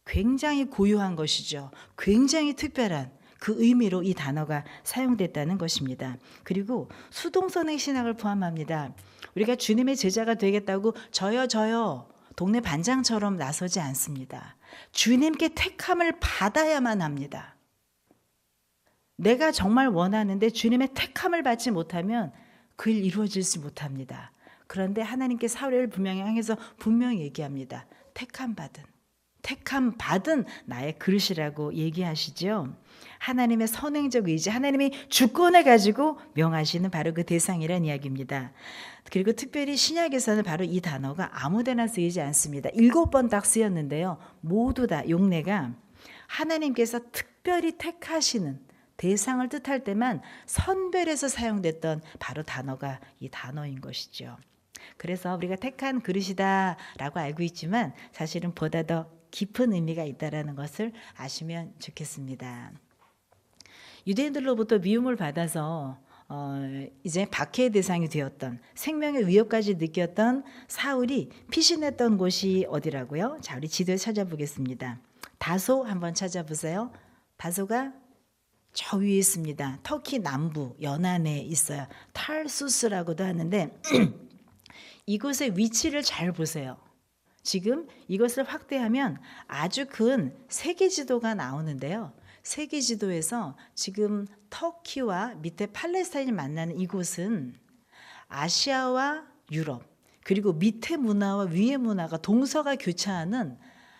굉장히 고유한 것이죠. 굉장히 특별한 그 의미로 이 단어가 사용됐다는 것입니다. 그리고 수동선행 신학을 포함합니다. 우리가 주님의 제자가 되겠다고 저요 동네 반장처럼 나서지 않습니다. 주님께 택함을 받아야만 합니다. 내가 정말 원하는데 주님의 택함을 받지 못하면 그 일 이루어지지 못합니다. 그런데 하나님께 사울을 분명히 향해서 분명히 얘기합니다. 택함 받은 나의 그릇이라고 얘기하시죠. 하나님의 선행적 의지, 하나님이 주권을 가지고 명하시는 바로 그 대상이란 이야기입니다. 그리고 특별히 신약에서는 바로 이 단어가 아무데나 쓰이지 않습니다. 7번 딱 쓰였는데요. 모두 다 용례가 하나님께서 특별히 택하시는 대상을 뜻할 때만 선별해서 사용됐던 바로 단어가 이 단어인 것이죠. 그래서 우리가 택한 그릇이다라고 알고 있지만 사실은 보다 더 깊은 의미가 있다는 것을 아시면 좋겠습니다. 유대인들로부터 미움을 받아서 이제 박해의 대상이 되었던, 생명의 위협까지 느꼈던 사울이 피신했던 곳이 어디라고요? 자, 우리 지도에 찾아보겠습니다. 다소 한번 찾아보세요. 다소가 저 위에 있습니다. 터키 남부 연안에 있어요. 탈수스라고도 하는데 이곳의 위치를 잘 보세요. 지금 이것을 확대하면 아주 큰 세계 지도가 나오는데요. 세계 지도에서 지금 터키와 밑에 팔레스타인이 만나는 이곳은 아시아와 유럽, 그리고 밑에 문화와 위의 문화가 동서가 교차하는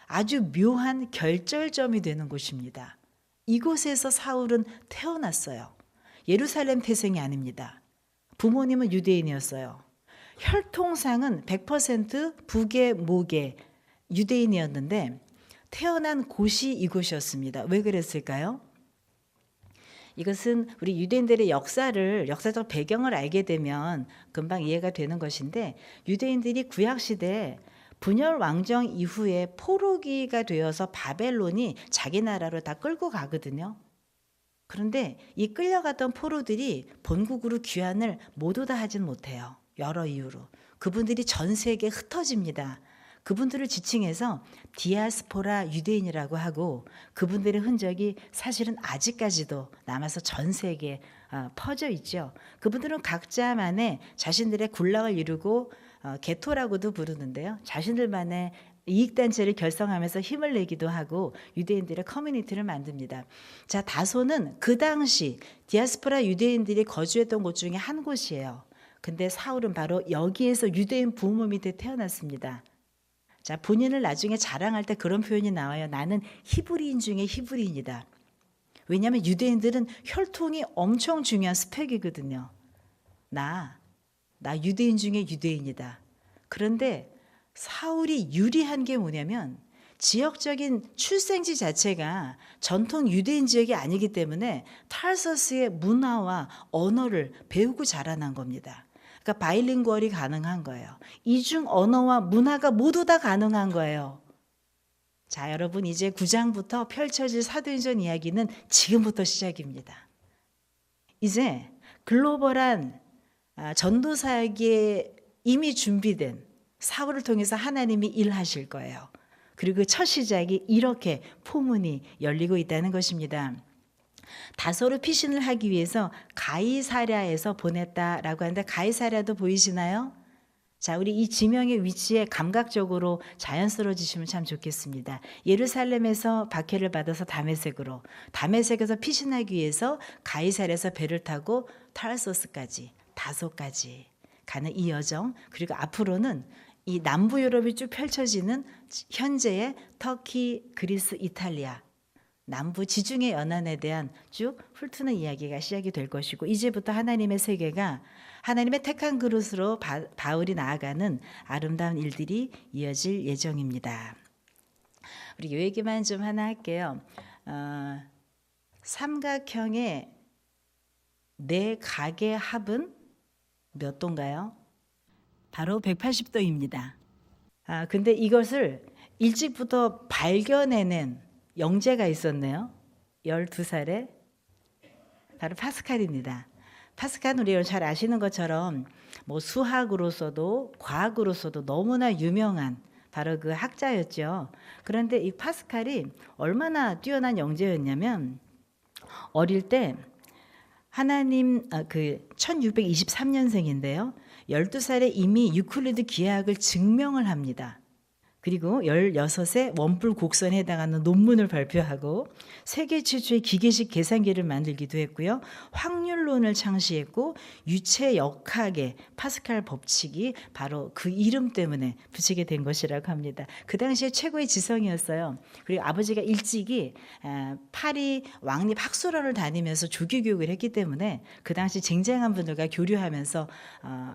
아주 묘한 결절점이 되는 곳입니다. 이곳에서 사울은 태어났어요. 예루살렘 태생이 아닙니다. 부모님은 유대인이었어요. 혈통상은 100% 북의 목의 유대인이었는데 태어난 곳이 이곳이었습니다. 왜 그랬을까요? 이것은 우리 유대인들의 역사적 배경을 알게 되면 금방 이해가 되는 것인데, 유대인들이 구약시대에 분열 왕정 이후에 포로기가 되어서 바벨론이 자기 나라로 다 끌고 가거든요. 그런데 이 끌려갔던 포로들이 본국으로 귀환을 모두 다 하진 못해요. 여러 이유로. 그분들이 전 세계에 흩어집니다. 그분들을 지칭해서 디아스포라 유대인이라고 하고, 그분들의 흔적이 사실은 아직까지도 남아서 전 세계에 퍼져 있죠. 그분들은 각자만의 자신들의 군락을 이루고 게토라고도 부르는데요. 자신들만의 이익단체를 결성하면서 힘을 내기도 하고 유대인들의 커뮤니티를 만듭니다. 자, 다소는 그 당시 디아스포라 유대인들이 거주했던 곳 중에 한 곳이에요. 근데 사울은 바로 여기에서 유대인 부모 밑에 태어났습니다. 자, 본인을 나중에 자랑할 때 그런 표현이 나와요. 나는 히브리인 중에 히브리인이다. 왜냐하면 유대인들은 혈통이 엄청 중요한 스펙이거든요. 나 유대인 중에 유대인이다. 그런데 사울이 유리한 게 뭐냐면 지역적인 출생지 자체가 전통 유대인 지역이 아니기 때문에 타르서스의 문화와 언어를 배우고 자라난 겁니다. 그러니까 바이링구얼이 가능한 거예요. 이중 언어와 문화가 모두 다 가능한 거예요. 자, 여러분, 이제 9장부터 펼쳐질 사도행전 이야기는 지금부터 시작입니다. 이제 글로벌한 전도 사역에 이미 준비된 사울을 통해서 하나님이 일하실 거예요. 그리고 그 첫 시작이 이렇게 포문이 열리고 있다는 것입니다. 다소를 피신을 하기 위해서 가이사랴에서 보냈다라고 하는데, 가이사랴도 보이시나요? 자, 우리 이 지명의 위치에 감각적으로 자연스러워지시면 참 좋겠습니다. 예루살렘에서 박해를 받아서 다메섹으로, 다메섹에서 피신하기 위해서 가이사랴에서 배를 타고 타르소스까지, 다소까지 가는 이 여정, 그리고 앞으로는 이 남부 유럽이 쭉 펼쳐지는 현재의 터키, 그리스, 이탈리아 남부 지중해 연안에 대한 쭉 훑는 이야기가 시작이 될 것이고, 이제부터 하나님의 세계가 하나님의 택한 그릇으로 바울이 나아가는 아름다운 일들이 이어질 예정입니다. 우리 이 얘기만 좀 하나 할게요. 삼각형의 네 각의 합은 몇 도인가요? 바로 180도입니다. 근데 이것을 일찍부터 발견해낸 영재가 있었네요. 12살에 바로 파스칼입니다. 파스칼은 우리가 잘 아시는 것처럼 뭐 수학으로서도 과학으로서도 너무나 유명한 바로 그 학자였죠. 그런데 이 파스칼이 얼마나 뛰어난 영재였냐면, 어릴 때 하나님 1623년생인데요. 12살에 이미 유클리드 기하학을 증명을 합니다. 그리고 16세 원뿔 곡선에 해당하는 논문을 발표하고 세계 최초의 기계식 계산기를 만들기도 했고요. 확률론을 창시했고 유체 역학의 파스칼 법칙이 바로 그 이름 때문에 붙이게 된 것이라고 합니다. 그 당시에 최고의 지성이었어요. 그리고 아버지가 일찍이 파리 왕립 학술원을 다니면서 조기 교육을 했기 때문에 그 당시 쟁쟁한 분들과 교류하면서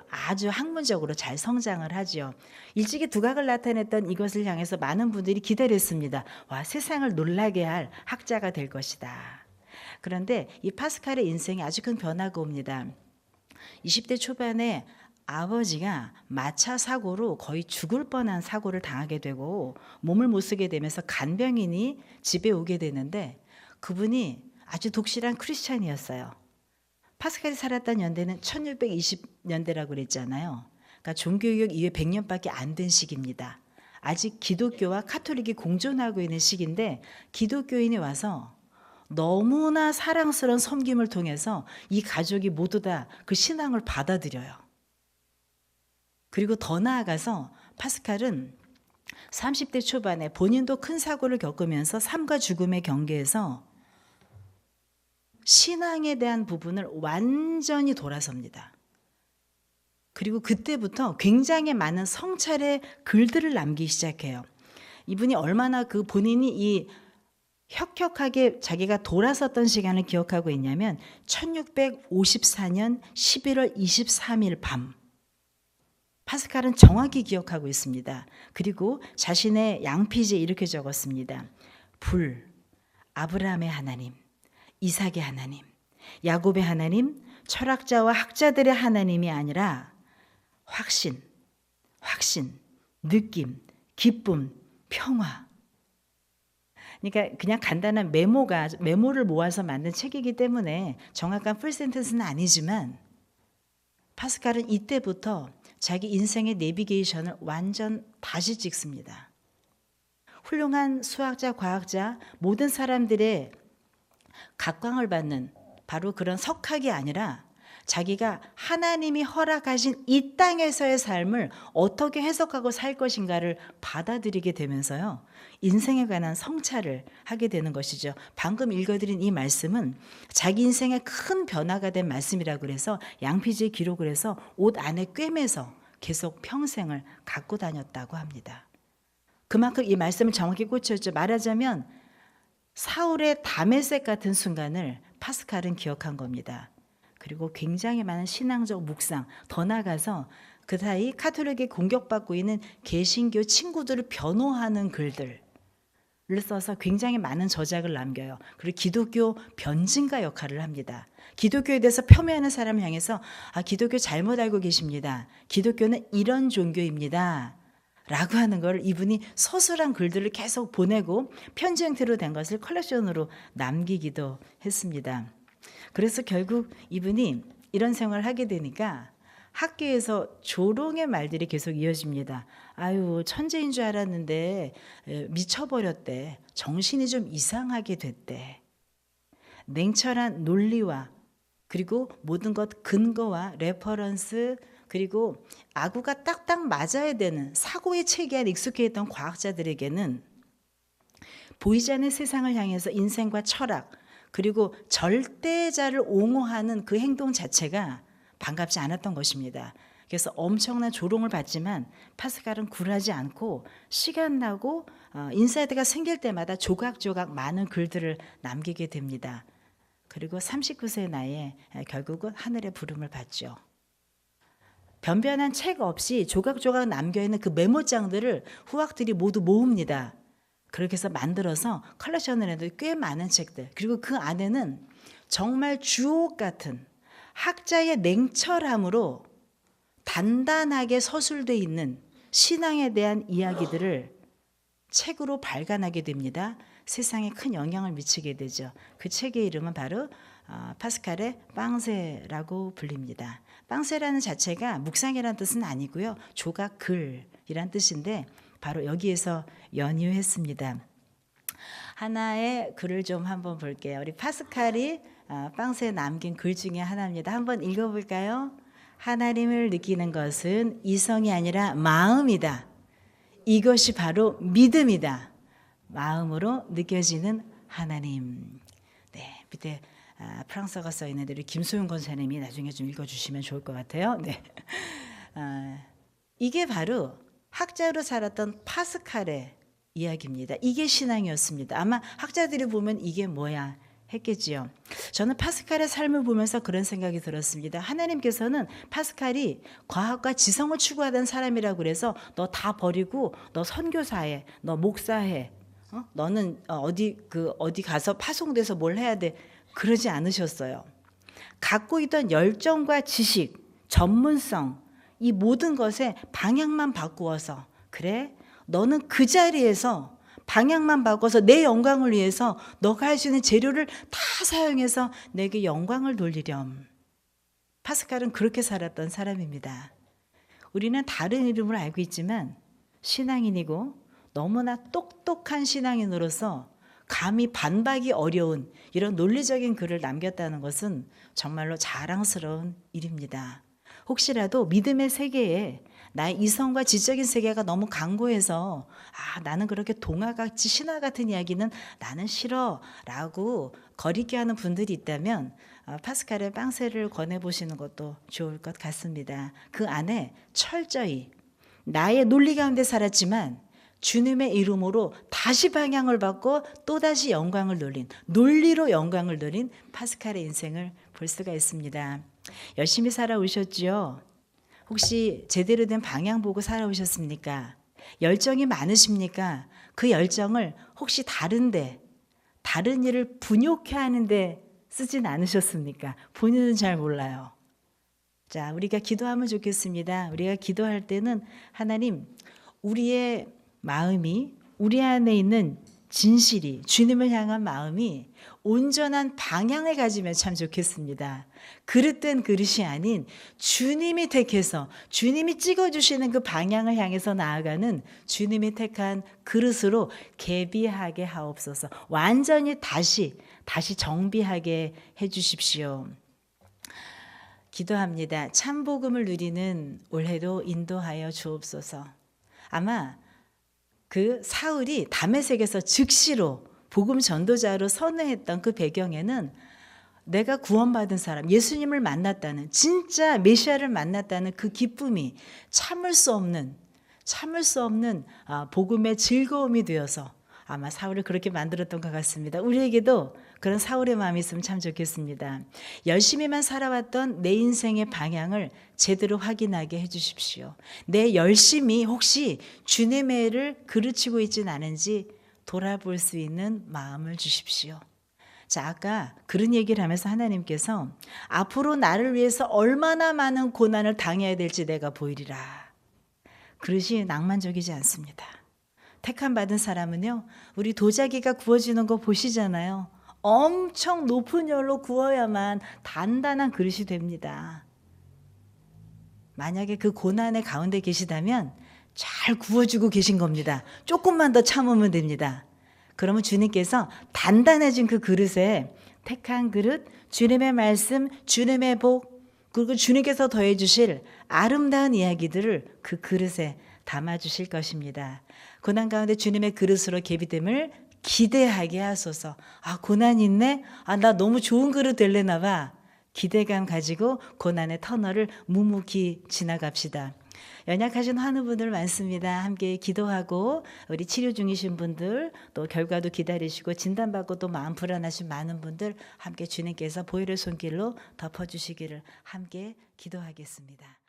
아주 학문적으로 잘 성장을 하죠. 일찍이 두각을 나타냈던 이것을 향해서 많은 분들이 기다렸습니다. 와, 세상을 놀라게 할 학자가 될 것이다. 그런데 이 파스칼의 인생에 아주 큰 변화가 옵니다. 20대 초반에 아버지가 마차 사고로 거의 죽을 뻔한 사고를 당하게 되고 몸을 못 쓰게 되면서 간병인이 집에 오게 되는데 그분이 아주 독실한 크리스찬이었어요. 파스칼이 살았던 연대는 1620년대라고 그랬잖아요. 그러니까 종교개혁 이후에 100년밖에 안 된 시기입니다. 아직 기독교와 카톨릭이 공존하고 있는 시기인데 기독교인이 와서 너무나 사랑스러운 섬김을 통해서 이 가족이 모두 다 그 신앙을 받아들여요. 그리고 더 나아가서 파스칼은 30대 초반에 본인도 큰 사고를 겪으면서 삶과 죽음의 경계에서 신앙에 대한 부분을 완전히 돌아섭니다. 그리고 그때부터 굉장히 많은 성찰의 글들을 남기기 시작해요. 이분이 얼마나 그 본인이 이 혁혁하게 자기가 돌아섰던 시간을 기억하고 있냐면 1654년 11월 23일 밤. 파스칼은 정확히 기억하고 있습니다. 그리고 자신의 양피지에 이렇게 적었습니다. 불, 아브라함의 하나님, 이삭의 하나님, 야곱의 하나님, 철학자와 학자들의 하나님이 아니라 확신, 느낌, 기쁨, 평화. 그러니까 그냥 간단한 메모를 모아서 만든 책이기 때문에 정확한 풀 센텐스는 아니지만 파스칼은 이때부터 자기 인생의 내비게이션을 완전 다시 찍습니다. 훌륭한 수학자, 과학자, 모든 사람들의 각광을 받는 바로 그런 석학이 아니라 자기가 하나님이 허락하신 이 땅에서의 삶을 어떻게 해석하고 살 것인가를 받아들이게 되면서요. 인생에 관한 성찰을 하게 되는 것이죠. 방금 읽어드린 이 말씀은 자기 인생에 큰 변화가 된 말씀이라고 그래서 양피지에 기록을 해서 옷 안에 꿰매서 계속 평생을 갖고 다녔다고 합니다. 그만큼 이 말씀을 정확히 꽂혔죠. 말하자면 사울의 다메섹 같은 순간을 파스칼은 기억한 겁니다. 그리고 굉장히 많은 신앙적 묵상, 더 나아가서 그 사이 카톨릭에 공격받고 있는 개신교 친구들을 변호하는 글들을 써서 굉장히 많은 저작을 남겨요. 그리고 기독교 변증가 역할을 합니다. 기독교에 대해서 폄훼하는 사람을 향해서 기독교 잘못 알고 계십니다. 기독교는 이런 종교입니다. 라고 하는 걸 이분이 서술한 글들을 계속 보내고 편지 형태로 된 것을 컬렉션으로 남기기도 했습니다. 그래서 결국 이분이 이런 생활을 하게 되니까 학교에서 조롱의 말들이 계속 이어집니다. 아유, 천재인 줄 알았는데 미쳐버렸대. 정신이 좀 이상하게 됐대. 냉철한 논리와 그리고 모든 것 근거와 레퍼런스 그리고 아구가 딱딱 맞아야 되는 사고의 체계에 익숙해 있던 과학자들에게는 보이지 않는 세상을 향해서 인생과 철학 그리고 절대자를 옹호하는 그 행동 자체가 반갑지 않았던 것입니다. 그래서 엄청난 조롱을 받지만 파스칼은 굴하지 않고 시간 나고 인사이트가 생길 때마다 조각조각 많은 글들을 남기게 됩니다. 그리고 39세 나이에 결국은 하늘의 부름을 받죠. 변변한 책 없이 조각조각 남겨있는 그 메모장들을 후학들이 모두 모읍니다. 그렇게 해서 만들어서 컬렉션을 해도 꽤 많은 책들 그리고 그 안에는 정말 주옥 같은 학자의 냉철함으로 단단하게 서술되어 있는 신앙에 대한 이야기들을 책으로 발간하게 됩니다. 세상에 큰 영향을 미치게 되죠. 그 책의 이름은 바로 파스칼의 빵세라고 불립니다. 빵세라는 자체가 묵상이라는 뜻은 아니고요. 조각글이란 뜻인데 바로 여기에서 연유했습니다. 하나의 글을 좀 한번 볼게요. 우리 파스칼이 빵세에 남긴 글 중에 하나입니다. 한번 읽어볼까요? 하나님을 느끼는 것은 이성이 아니라 마음이다. 이것이 바로 믿음이다. 마음으로 느껴지는 하나님. 네, 밑에 프랑스어가 써 있는데 우리 김소영 권사님이 나중에 좀 읽어주시면 좋을 것 같아요. 네, 이게 바로 학자로 살았던 파스칼의 이야기입니다. 이게 신앙이었습니다. 아마 학자들이 보면 이게 뭐야 했겠지요. 저는 파스칼의 삶을 보면서 그런 생각이 들었습니다. 하나님께서는 파스칼이 과학과 지성을 추구하던 사람이라고 그래서 너 다 버리고 너 선교사해, 너 목사해, 너는 어디 가서 파송돼서 뭘 해야 돼, 그러지 않으셨어요. 갖고 있던 열정과 지식, 전문성, 이 모든 것에 방향만 바꾸어서, 그래, 너는 그 자리에서 방향만 바꿔서 내 영광을 위해서 너가 할 수 있는 재료를 다 사용해서 내게 영광을 돌리렴. 파스칼은 그렇게 살았던 사람입니다. 우리는 다른 이름으로 알고 있지만 신앙인이고 너무나 똑똑한 신앙인으로서 감히 반박이 어려운 이런 논리적인 글을 남겼다는 것은 정말로 자랑스러운 일입니다. 혹시라도 믿음의 세계에 나의 이성과 지적인 세계가 너무 강고해서 나는 그렇게 동화같이 신화 같은 이야기는 나는 싫어 라고 거리게 하는 분들이 있다면 파스칼의 빵세를 권해보시는 것도 좋을 것 같습니다. 그 안에 철저히 나의 논리 가운데 살았지만 주님의 이름으로 다시 방향을 바꿔 또다시 영광을 돌린, 논리로 영광을 돌린 파스칼의 인생을 볼 수가 있습니다. 열심히 살아오셨지요? 혹시 제대로 된 방향 보고 살아오셨습니까? 열정이 많으십니까? 그 열정을 혹시 다른 일을 분욕해 하는데 쓰진 않으셨습니까? 본인은 잘 몰라요. 자, 우리가 기도하면 좋겠습니다. 우리가 기도할 때는 하나님, 우리의 마음이, 우리 안에 있는 진실이, 주님을 향한 마음이 온전한 방향을 가지면 참 좋겠습니다. 그릇된 그릇이 아닌 주님이 택해서 주님이 찍어주시는 그 방향을 향해서 나아가는 주님이 택한 그릇으로 개비하게 하옵소서. 완전히 다시 정비하게 해주십시오. 기도합니다. 참복음을 누리는 올해도 인도하여 주옵소서. 아마 그 사울이 다메섹에서 즉시로 복음 전도자로 선회했던 그 배경에는 내가 구원받은 사람, 예수님을 만났다는, 진짜 메시아를 만났다는 그 기쁨이 참을 수 없는 복음의 즐거움이 되어서 아마 사울을 그렇게 만들었던 것 같습니다. 우리에게도 그런 사울의 마음이 있으면 참 좋겠습니다. 열심히만 살아왔던 내 인생의 방향을 제대로 확인하게 해주십시오. 내 열심이 혹시 주님의 일을 그르치고 있진 않은지 돌아볼 수 있는 마음을 주십시오. 자, 아까 그런 얘기를 하면서 하나님께서 앞으로 나를 위해서 얼마나 많은 고난을 당해야 될지 내가 보이리라. 그릇이 낭만적이지 않습니다. 택함 받은 사람은요, 우리 도자기가 구워지는 거 보시잖아요. 엄청 높은 열로 구워야만 단단한 그릇이 됩니다. 만약에 그 고난의 가운데 계시다면 잘 구워주고 계신 겁니다. 조금만 더 참으면 됩니다. 그러면 주님께서 단단해진 그 그릇에 택한 그릇, 주님의 말씀, 주님의 복, 그리고 주님께서 더해 주실 아름다운 이야기들을 그 그릇에 담아 주실 것입니다. 고난 가운데 주님의 그릇으로 계비됨을 기대하게 하소서. 고난이 있네? 나 너무 좋은 그릇 될래나 봐. 기대감 가지고 고난의 터널을 묵묵히 지나갑시다. 연약하신 환우분들 많습니다. 함께 기도하고 우리 치료 중이신 분들, 또 결과도 기다리시고 진단받고 또 마음 불안하신 많은 분들 함께 주님께서 보혈의 손길로 덮어주시기를 함께 기도하겠습니다.